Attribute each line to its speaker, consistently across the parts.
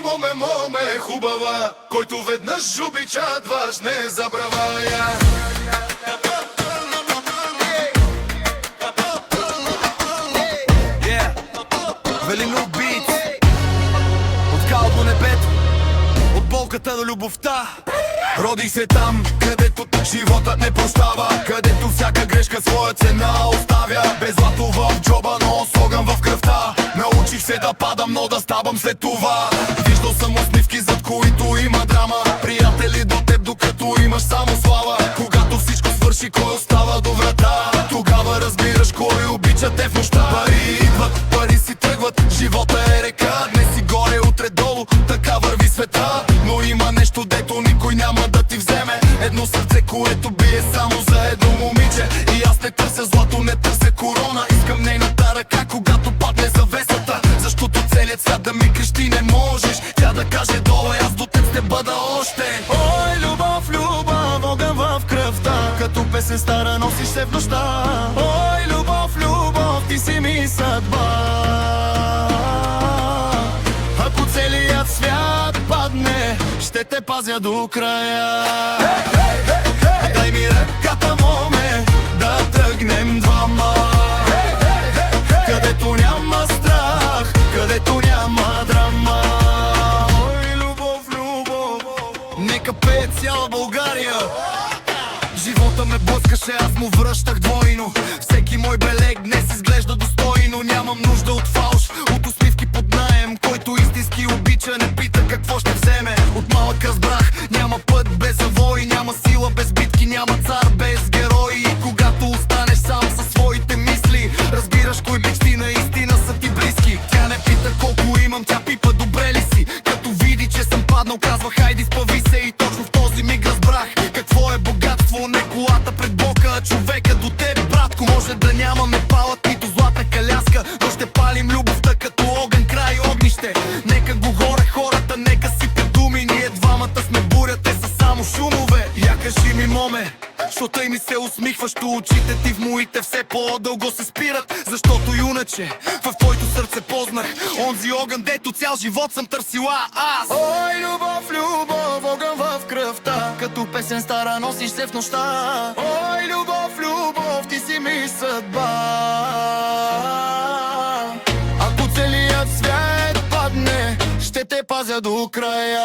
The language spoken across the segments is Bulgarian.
Speaker 1: моме хубава, който веднъж обича, дваж не забравя.
Speaker 2: Велино Бит, от кал до небето, от болката до любовта.
Speaker 1: Родих се там, където животът не прощава, където всяка грешка своя цена оставя. Без злато в джоба, но с огън в кръвта. Научих се да падам, но да ставам след това. Виждал съм усмивки, зад които има драма. Приятели до теб, докато имаш само слава. Когато всичко свърши, кой остава до врата? Тогава разбираш кой обича те в нощта. Пари идват, пари си тръгват, живота е река. Днес си горе, утре долу, така върви света. Но има нещо, дето никой няма да ти вземе. Едно сърце, което бие само за едно момиче. И аз не търся злато, не търся корона. Искам нейната ръка, когато падне завесата. Защото целият свят да ми крещи не можеш. Тя да каже долу, аз до теб ще бъда още.
Speaker 2: Ой, любов, любов, огън в кръвта, като песен стара носиш се в нощта. Ой, любов, любов, ти си ми съдба. Ако целият свят падне, ще те пазя до края. Дай ми ръката, моме, да тръгнем двама. Където няма страх, където няма драма. Ой, любов, любов, нека пее цяла България. Живота ме блъскаше, аз му връщах двойно. Всеки мой белег днес изглежда достойно. Нямам нужда от фалш, от усмивки под наем. Който истински обича, не пита какво ще вземе. От малък разбрах, няма път без завой. Няма сила без битки, няма цар без герой. И когато останеш сам със своите мисли, разбираш кои мечти наистина са ти близки. Тя не пита колко имам, тя пипа добре ли си. Като види, че съм паднал, казва хайди спави се. И точно в този миг разбрах какво е богатство. Не колата пред бока, а човека до теб, братко. Може да нямаме палът, нито златна каляска, но ще палим любовта като огън край огнище. Нека го горе хората, нека сипят думи. Ние двамата сме буря, те са само шумове. Я кажи ми, моме, що тъй ми се усмихваш, то очите ти в моите все по-дълго се спират. Защото юначе, в твоето сърце познах онзи огън, дето цял живот съм търсила аз. Ой, любов, любов, огън в кръвта, като песен стара носиш се в нощта. Ой, любов, любов, ти си ми съдба. Ако целият свят падне, ще те пазя до края.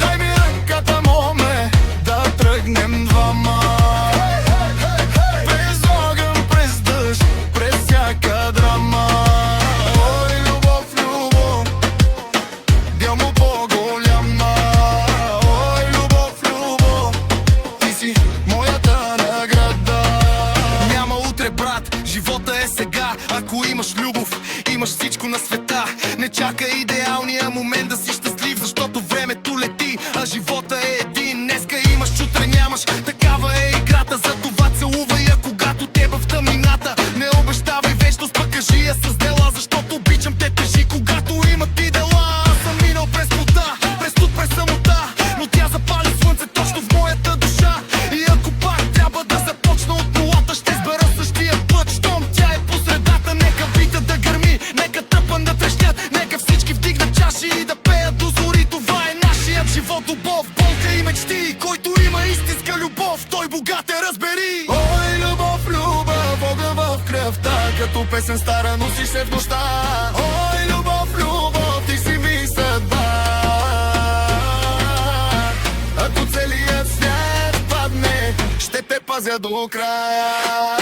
Speaker 2: Дай ми ръката, моме, да тръгнем двама. През огън, през дъжд, през всяка драма. Ой, любов, любов, дел му по-голяма. Ой, любов, любов, ти си моята награда. Няма утре, брат, живота е сега. Ако имаш любов, имаш всичко на света. Не чакай идеалния момент да си щастлив, защото времето лети, а живота е един. Днеска имаш, чутре нямаш, такава е играта. Затова целувай я, когато теб в тъмнината. Не обещавай вечност, пък кажи я с дела, защото обичам те тежи, когато имат ти дела. Аз съм минал през пота, през тут, през самота, но тя запали слънце точно в моята душа. И ако пак трябва да започна от нулата, ще сбера същия път, щом тя е по средата. Нека бита да гърми, нека тъпан да трещят, нека всички вдигнат чаши и да пеят до зори. Това е нашият живот, любов, болка и мечти. Който има истинска любов, той богат е, разбери. Ой, любов, любов, огън в кръвта, като песен стара носиш се в нощта. Ой, любов, любов, ти си ми съдба. Ако целият свят падне, ще те пазя до края.